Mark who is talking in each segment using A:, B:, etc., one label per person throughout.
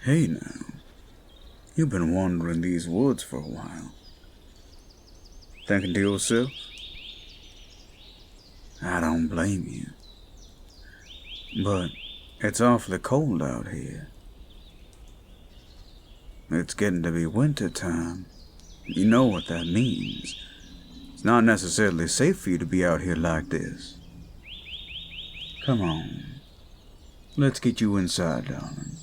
A: Hey now, you've been wandering these woods for a while. Thinking to yourself? I don't blame you. But it's awfully cold out here. It's getting to be winter time. You know what that means. It's not necessarily safe for you to be out here like this. Come on. Let's get you inside, darling.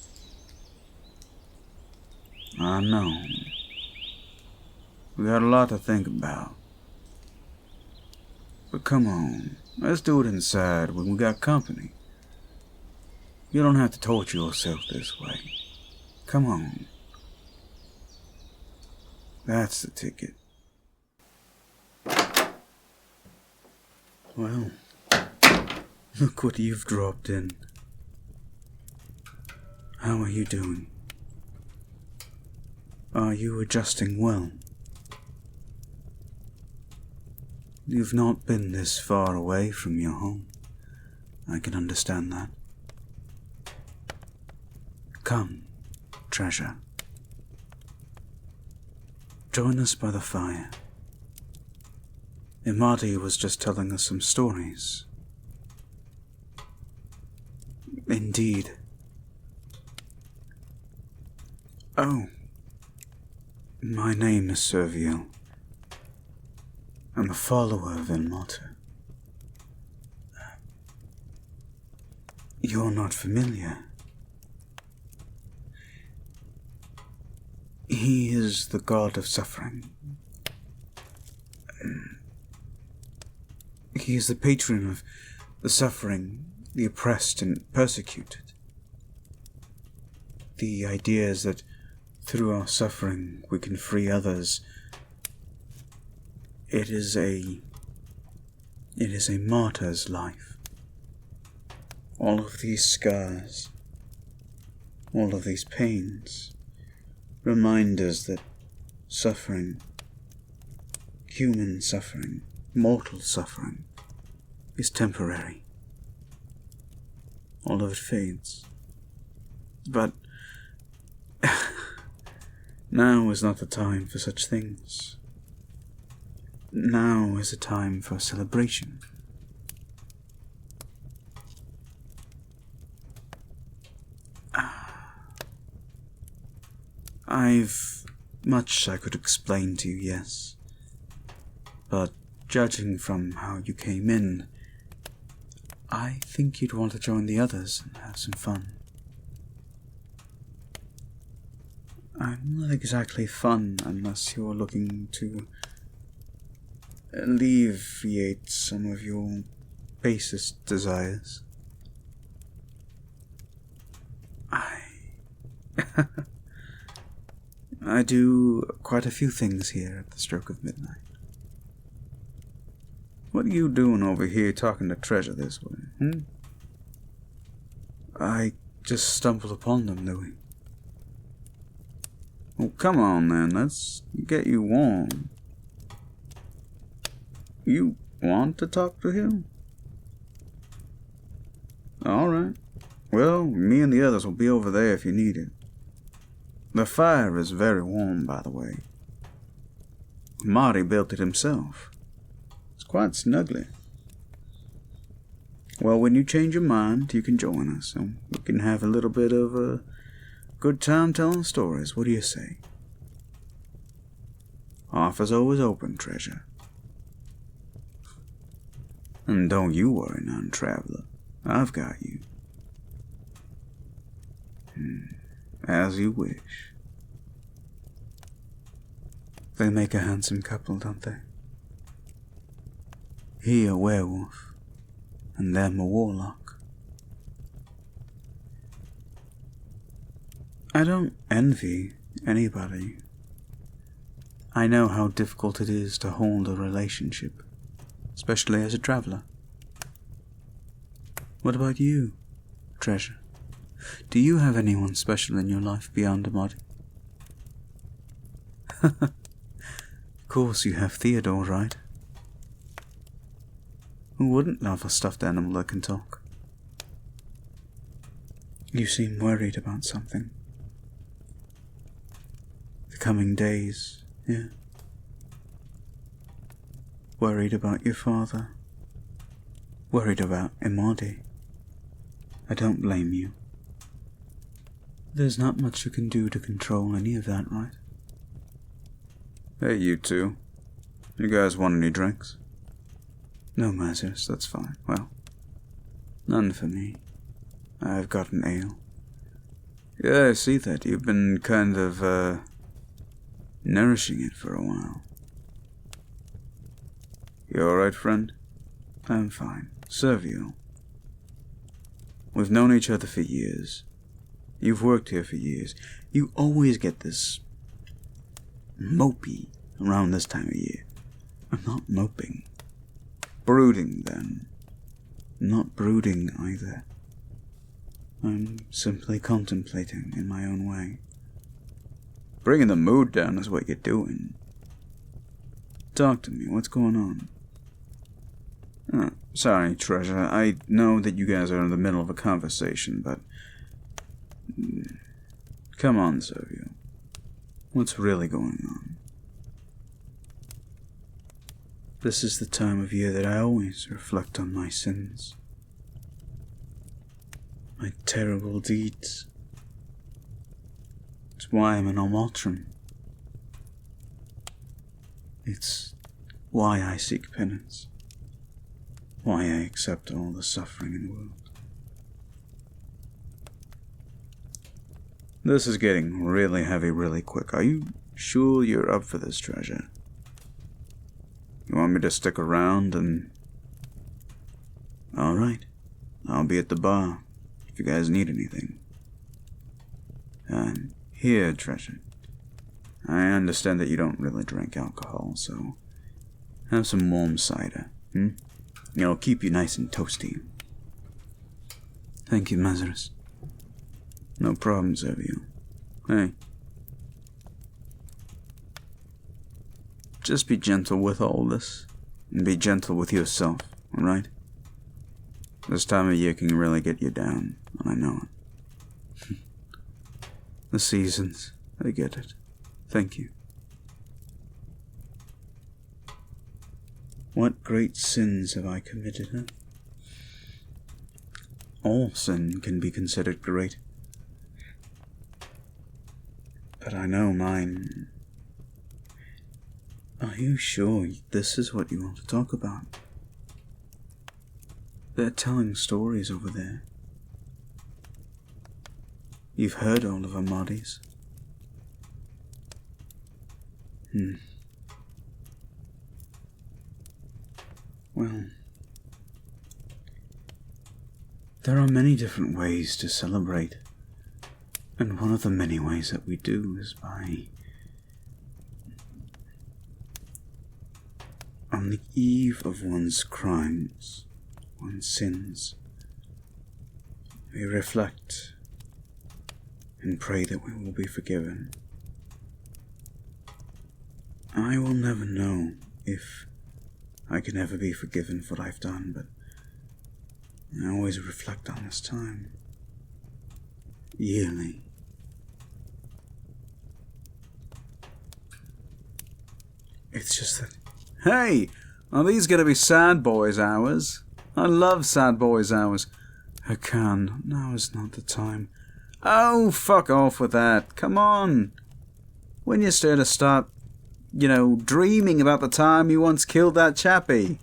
A: I know. We got a lot to think about. But come on, let's do it inside when we got company. You don't have to torture yourself this way. Come on. That's the ticket. Well, look what you've dropped in. How are you doing? Are you adjusting well? You've not been this far away from your home. I can understand that. Come, treasure. Join us by the fire. Imadi was just telling us some stories. Indeed. Oh. My name is Cerviel. I'm a follower of Ilmater. You're not familiar. He is the god of suffering. He is the patron of the suffering, the oppressed and persecuted. The idea is that through our suffering we can free others. It is a martyr's life. All of these scars, all of these pains, remind us that suffering, human suffering, mortal suffering, is temporary. All of it fades. But now is not the time for such things. Now is a time for celebration. I've much I could explain to you, yes. But judging from how you came in, I think you'd want to join the others and have some fun. I'm not exactly fun unless you're looking to alleviate some of your basest desires. I do quite a few things here at the stroke of midnight. What are you doing over here talking to treasure this way, I just stumbled upon them, Louis. Well, come on then, let's get you warm. You want to talk to him? Alright. Well, me and the others will be over there if you need it. The fire is very warm, by the way. Marty built it himself. It's quite snuggly. Well, when you change your mind, you can join us, and we can have a little bit of a good time telling stories. What do you say? Offer's always open, treasure. And don't you worry, non-traveler. I've got you. As you wish. They make a handsome couple, don't they? He a werewolf, and them a warlock. I don't envy anybody. I know how difficult it is to hold a relationship, especially as a traveler. What about you, treasure? Do you have anyone special in your life beyond Imadi? Of course you have Theodore, right? Who wouldn't love a stuffed animal that can talk? You seem worried about something. coming days, yeah. Worried about your father. Worried about Imadi. I don't blame you. There's not much you can do to control any of that, right? Hey, you two. You guys want any drinks? No, Mazaris, that's fine. Well, none for me. I've got an ale. Yeah, I see that. You've been kind of, nourishing it for a while. You alright, friend? I'm fine. Cerviel. We've known each other for years. You've worked here for years. You always get this mopey around this time of year. I'm not moping. Brooding, then. Not brooding, either. I'm simply contemplating in my own way. Bringing the mood down is what you're doing. Talk to me, what's going on? Oh, sorry, Treasure. I know that you guys are in the middle of a conversation, but... Come on, Cerviel. What's really going on? This is the time of year that I always reflect on my sins. My terrible deeds. It's why I'm an Almatron. It's why I seek penance. Why I accept all the suffering in the world. This is getting really heavy really quick. Are you sure you're up for this, Treasure? You want me to stick around and... Alright. I'll be at the bar if you guys need anything. And here, Treasure. I understand that you don't really drink alcohol, so... have some warm cider, It'll keep you nice and toasty. Thank you, Mazaris. No problem, Cerviel. Hey. Just be gentle with all this. And be gentle with yourself, alright? This time of year can really get you down, and I know it. The seasons, I get it. Thank you. What great sins have I committed, huh? All sin can be considered great. But I know mine... Are you sure this is what you want to talk about? They're telling stories over there. You've heard all of Imadi's. Well, there are many different ways to celebrate, and one of the many ways that we do is by, on the eve of one's crimes, one's sins, we reflect and pray that we will be forgiven. I will never know if I can ever be forgiven for what I've done, but I always reflect on this time. Yearly. It's just that... Hey! Are these gonna be sad boys' hours? I love sad boys' hours. Irkallan, now is not the time. Oh, fuck off with that. Come on. When you're starting to start, dreaming about the time you once killed that chappie.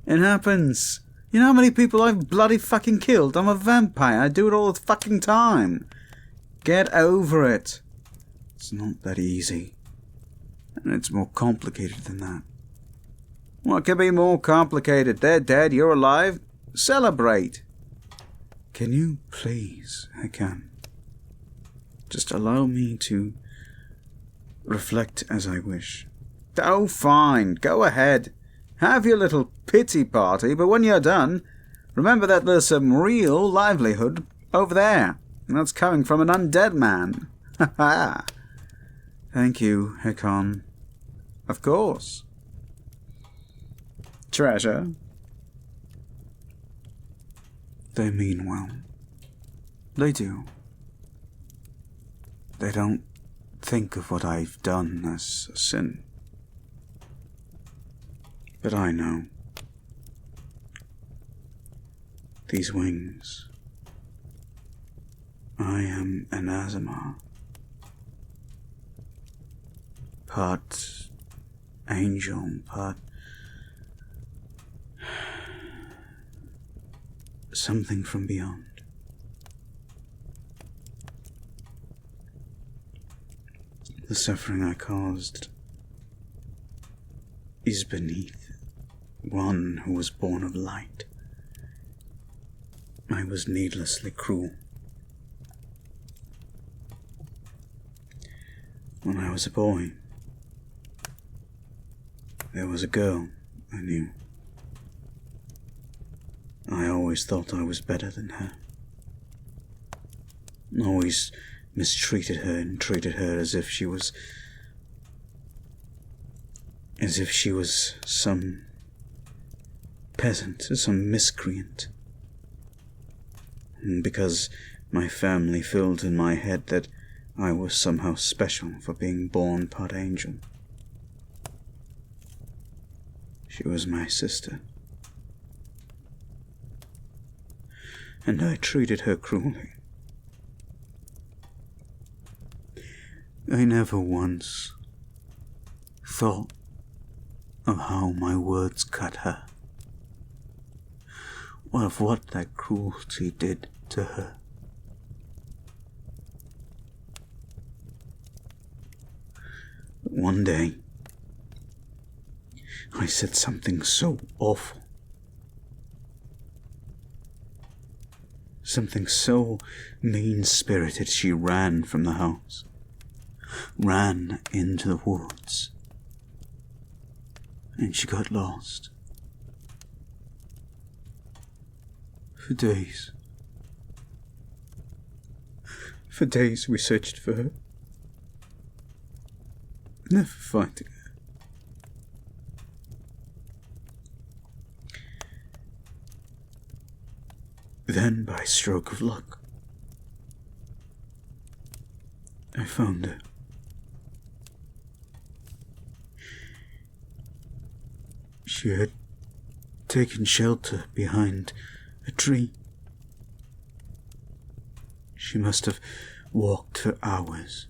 A: It happens. You know how many people I've bloody fucking killed? I'm a vampire. I do it all the fucking time. Get over it. It's not that easy. And it's more complicated than that. What could be more complicated? They're dead, you're alive. Celebrate. Can you please, Irkallan, just allow me to reflect as I wish? Oh, fine. Go ahead. Have your little pity party, but when you're done, remember that there's some real livelihood over there. And that's coming from an undead man. Ha ha. Thank you, Irkallan. Of course. Treasure. They mean well. They do. They don't think of what I've done as a sin. But I know. These wings. I am an Aasimar. Part angel, part something from beyond. The suffering I caused is beneath one who was born of light. I was needlessly cruel. When I was a boy, there was a girl I knew. I always thought I was better than her. Always mistreated her and treated her as if she was some peasant, some miscreant. And because my family filled in my head that I was somehow special for being born part angel. She was my sister. And I treated her cruelly. I never once thought of how my words cut her, or of what that cruelty did to her. But one day, I said something so awful, something so mean-spirited, she ran from the house, ran into the woods, and she got lost. For days we searched for her, never finding her. Then, by a stroke of luck, I found her. She had taken shelter behind a tree. She must have walked for hours.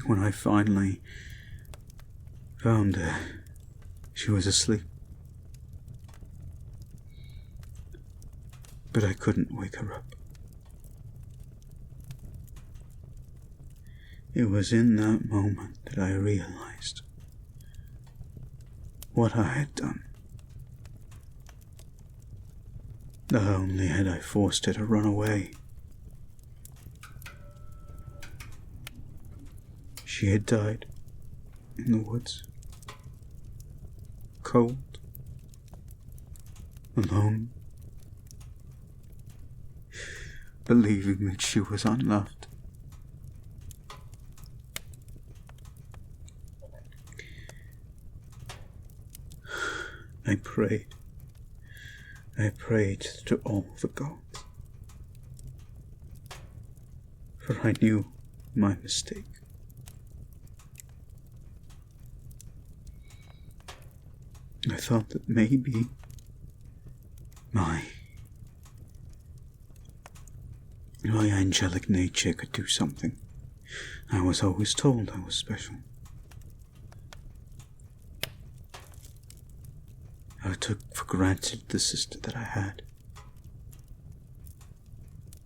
A: When I finally found her, she was asleep. But I couldn't wake her up. It was in that moment that I realized what I had done. Not only had I forced her to run away, she had died in the woods, cold, alone, believing that she was unloved. I prayed to all the gods, for I knew my mistake. I thought that maybe my angelic nature could do something. I was always told I was special. I took for granted the sister that I had,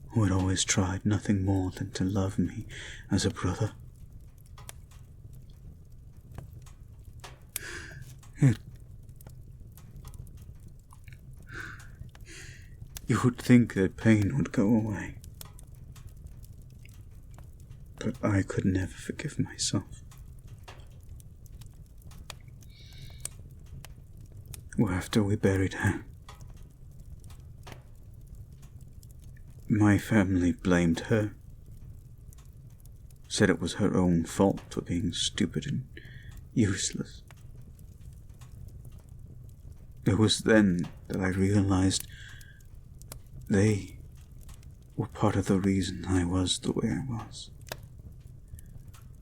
A: who had always tried nothing more than to love me as a brother. You would think that pain would go away, but I could never forgive myself. After we buried her, my family blamed her, said it was her own fault for being stupid and useless. It was then that I realized they were part of the reason I was the way I was.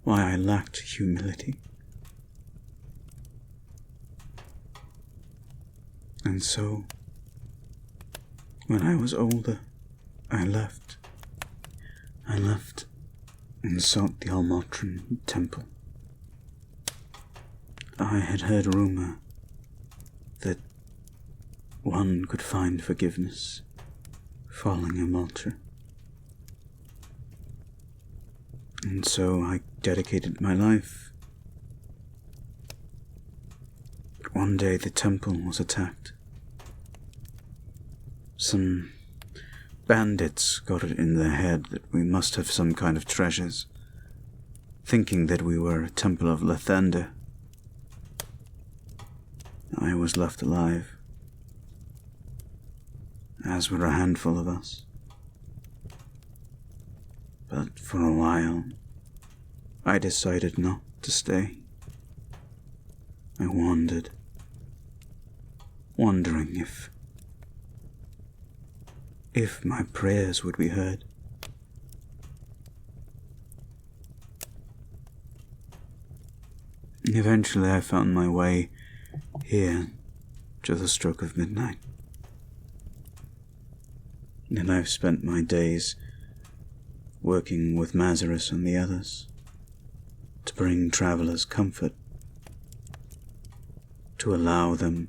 A: Why I lacked humility. And so, when I was older, I left. And sought the Almatran temple. I had heard rumor that one could find forgiveness following a Maltra. And so I dedicated my life. But one day the temple was attacked. Some bandits got it in their head that we must have some kind of treasures, thinking that we were a temple of Lathander. I was left alive, as were a handful of us. But for a while, I decided not to stay. I wandered, wondering if my prayers would be heard. Eventually I found my way here to the stroke of midnight. And I've spent my days working with Mazaris and the others to bring travelers comfort, to allow them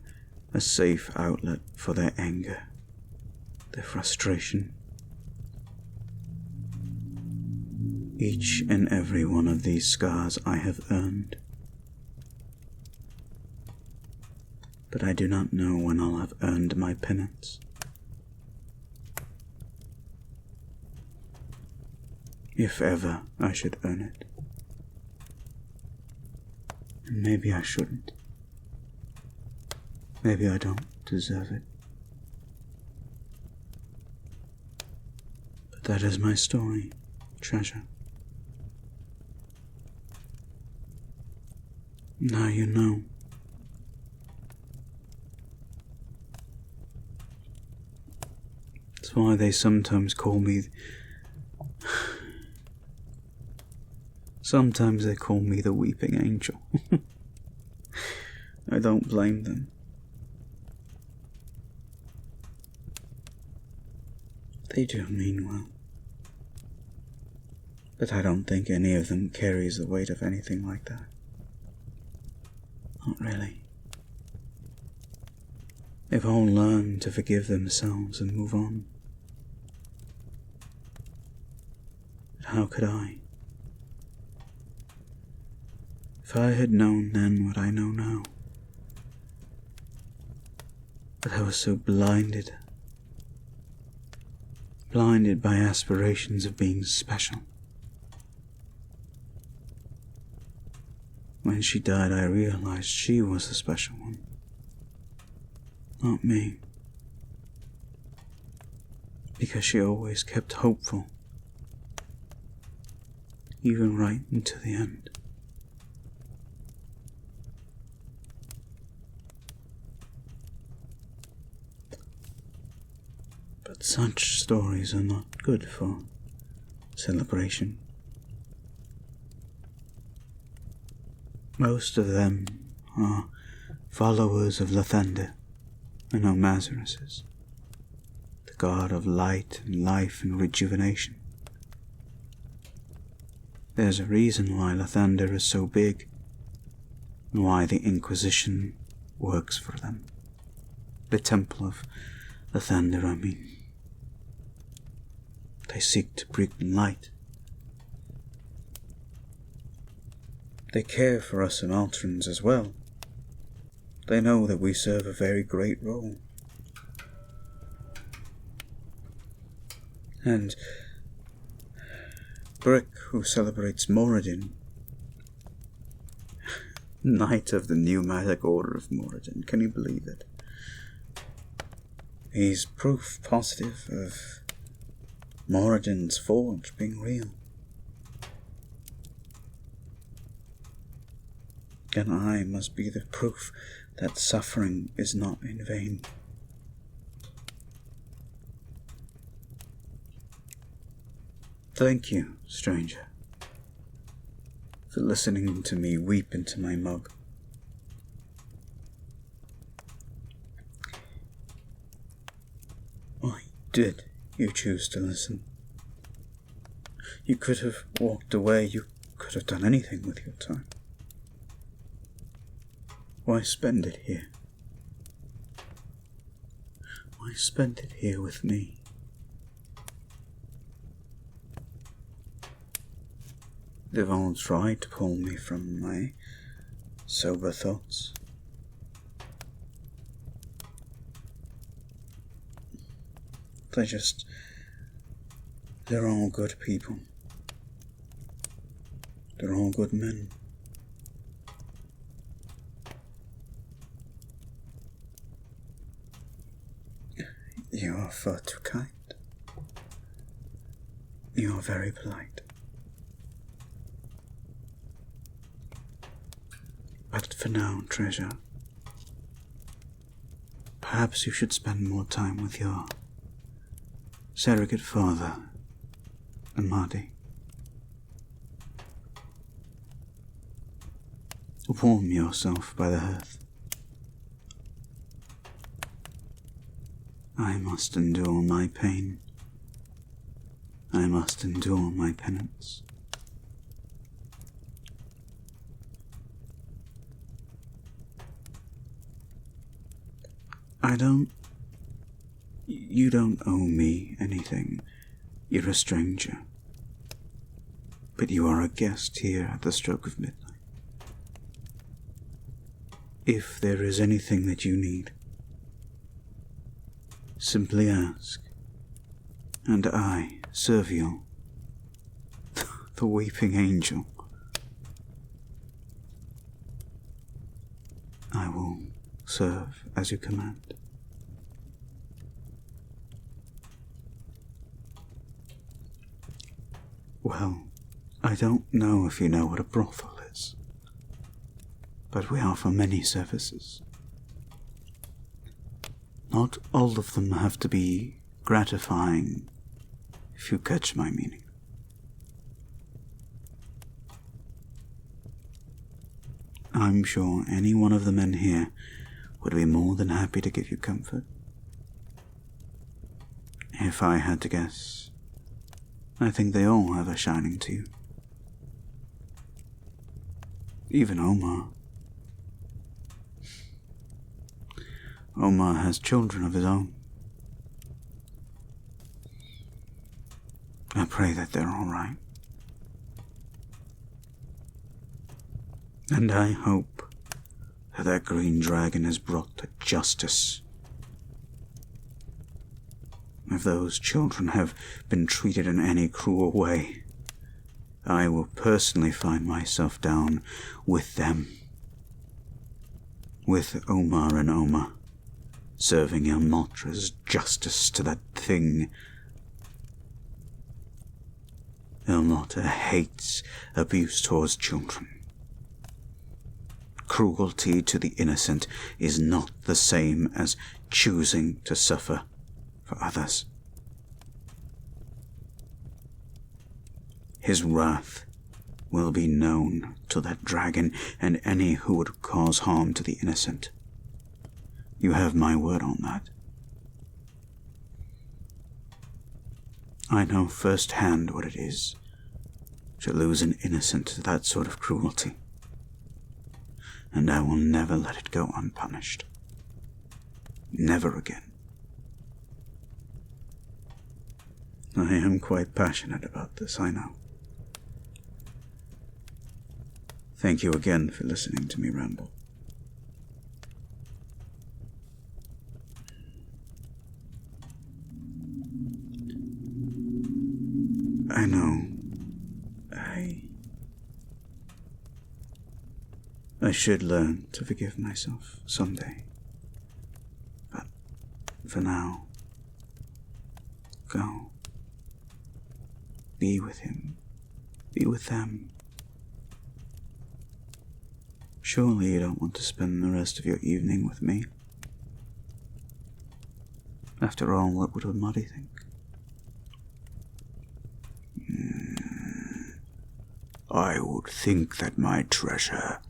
A: a safe outlet for their anger, their frustration. Each and every one of these scars I have earned. But I do not know when I'll have earned my penance. If ever I should earn it. And maybe I shouldn't. Maybe I don't deserve it. But that is my story, treasure. Now you know. That's why they sometimes call me... Sometimes they call me the Weeping Angel. I don't blame them. They do mean well. But I don't think any of them carries the weight of anything like that. Not really. They've all learned to forgive themselves and move on. But how could I? If I had known then what I know now. But I was so blinded by aspirations of being special. When she died, I realized she was the special one, not me. Because she always kept hopeful, even right into the end. But such stories are not good for celebration. Most of them are followers of Lathander and no Mazaris, the god of light and life and rejuvenation. There's a reason why Lathander is so big, and why the Inquisition works for them. The Temple of Lathander, I mean. They seek to bring light. They care for us Amaltrans as well. They know that we serve a very great role. And Brick, who celebrates Moradin, Knight of the New Magic Order of Moradin, can you believe it? He's proof positive of Moradin's forge being real. And I must be the proof that suffering is not in vain. Thank you, stranger, for listening to me weep into my mug. Why did you choose to listen? You could have walked away, you could have done anything with your time. Why spend it here? Why spend it here with me? They've all tried to pull me from my sober thoughts. They're all good people. They're all good men. You are far too kind. You are very polite. But for now, treasure, perhaps you should spend more time with your surrogate father, Amadi. Warm yourself by the hearth. I must endure my pain. I must endure my penance. You don't owe me anything. You're a stranger. But you are a guest here at the stroke of midnight. If there is anything that you need, simply ask, and I, Cerviel, the weeping angel, I will serve as you command. Well, I don't know if you know what a brothel is, but we offer many services. Not all of them have to be gratifying, if you catch my meaning. I'm sure any one of the men here would be more than happy to give you comfort. If I had to guess, I think they all have a shining to you. Even Omar. Omar has children of his own. I pray that they're all right. And I hope that green dragon is brought to justice. If those children have been treated in any cruel way, I will personally find myself down with them. With Omar and Omar, serving Ilmatra's justice to that thing. Ilmatra hates abuse towards children. Cruelty to the innocent is not the same as choosing to suffer for others. His wrath will be known to that dragon and any who would cause harm to the innocent. You have my word on that. I know firsthand what it is to lose an innocent to that sort of cruelty, and I will never let it go unpunished. Never again. I am quite passionate about this, I know. Thank you again for listening to me ramble. I know. I should learn to forgive myself someday. But for now, go. Be with him. Be with them. Surely you don't want to spend the rest of your evening with me. After all, what would Amadi think? I would think that my treasure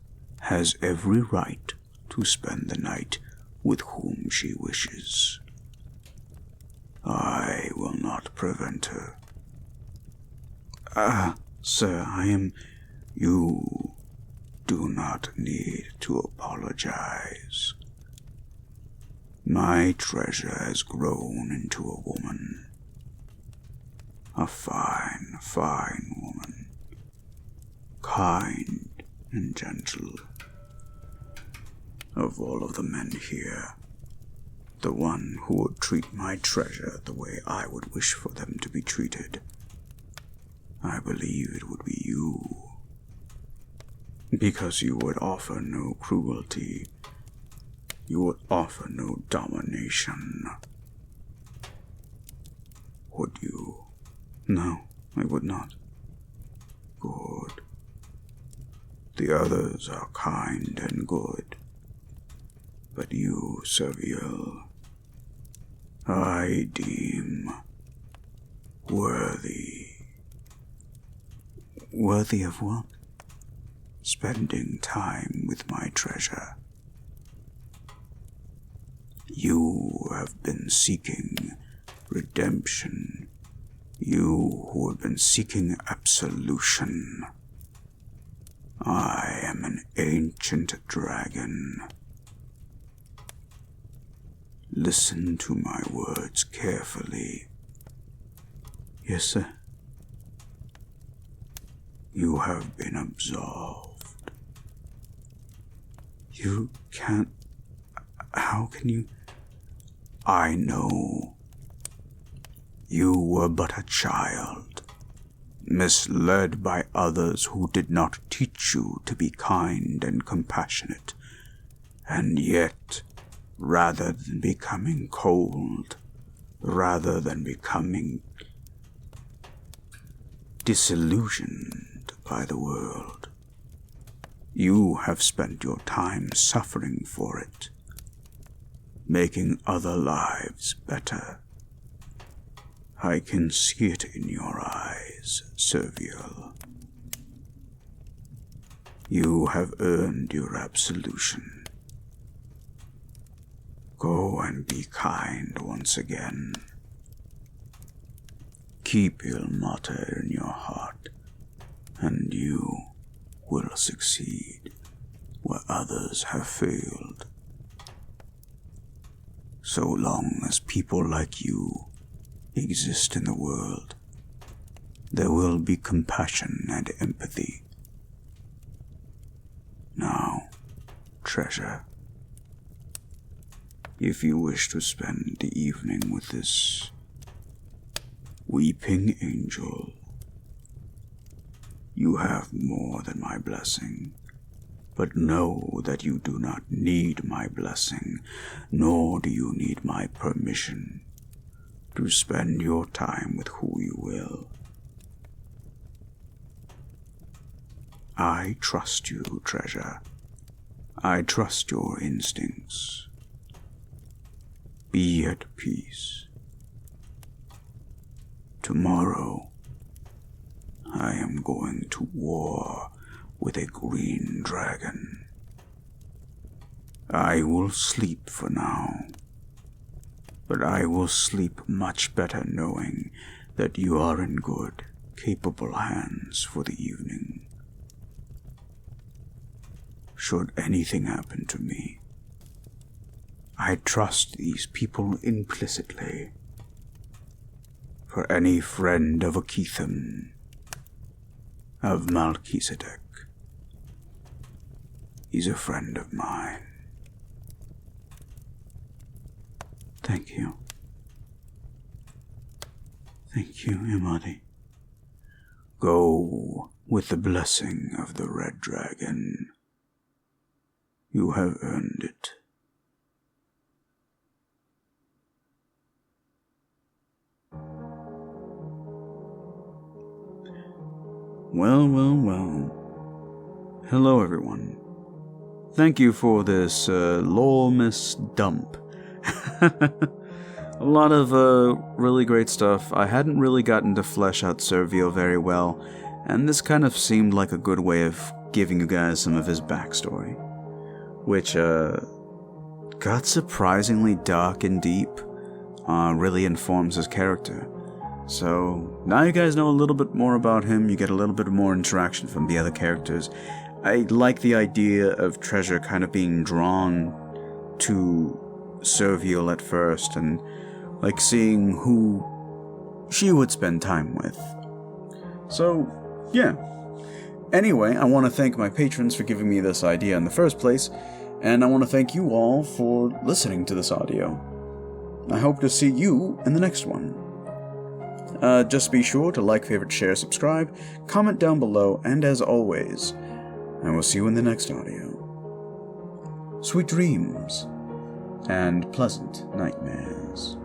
A: has every right to spend the night with whom she wishes. I will not prevent her. Sir, You do not need to apologize. My treasure has grown into a woman. A fine, fine woman. Kind and gentle. Of all of the men here, the one who would treat my treasure the way I would wish for them to be treated, I believe it would be you. Because you would offer no cruelty. You would offer no domination. Would you? No, I would not. Good. The others are kind and good. But you, Cerviel, I deem worthy. Worthy of what? Spending time with my treasure. You have been seeking redemption. You who have been seeking absolution. I am an ancient dragon. Listen to my words carefully. Yes, sir. You have been absolved. You can't... How can you... I know. You were but a child, misled by others who did not teach you to be kind and compassionate, and yet, rather than becoming cold, rather than becoming disillusioned by the world, you have spent your time suffering for it, making other lives better. I can see it in your eyes, Cerviel. You have earned your absolution. Go and be kind once again. Keep Il Mater in your heart, and you will succeed where others have failed. So long as people like you exist in the world, there will be compassion and empathy. Now, treasure, if you wish to spend the evening with this weeping angel, you have more than my blessing. But know that you do not need my blessing, nor do you need my permission to spend your time with who you will. I trust you, treasure. I trust your instincts. Be at peace. Tomorrow, I am going to war with a green dragon. I will sleep for now, but I will sleep much better knowing that you are in good, capable hands for the evening. Should anything happen to me, I trust these people implicitly. For any friend of Akitham, of Melchizedek, he's a friend of mine. Thank you. Thank you, Imadi. Go with the blessing of the Red Dragon. You have earned it. Well. Hello, everyone. Thank you for this lore-miss dump. A lot of really great stuff. I hadn't really gotten to flesh out Cerviel very well, and this kind of seemed like a good way of giving you guys some of his backstory, which got surprisingly dark and deep, really informs his character. So now you guys know a little bit more about him, you get a little bit more interaction from the other characters. I like the idea of Treasure kind of being drawn to Cerviel at first, and like seeing who she would spend time with. So, yeah. Anyway, I want to thank my patrons for giving me this idea in the first place, and I want to thank you all for listening to this audio. I hope to see you in the next one. Just be sure to like, favorite, share, subscribe, comment down below, and as always, I will see you in the next audio. Sweet dreams and pleasant nightmares.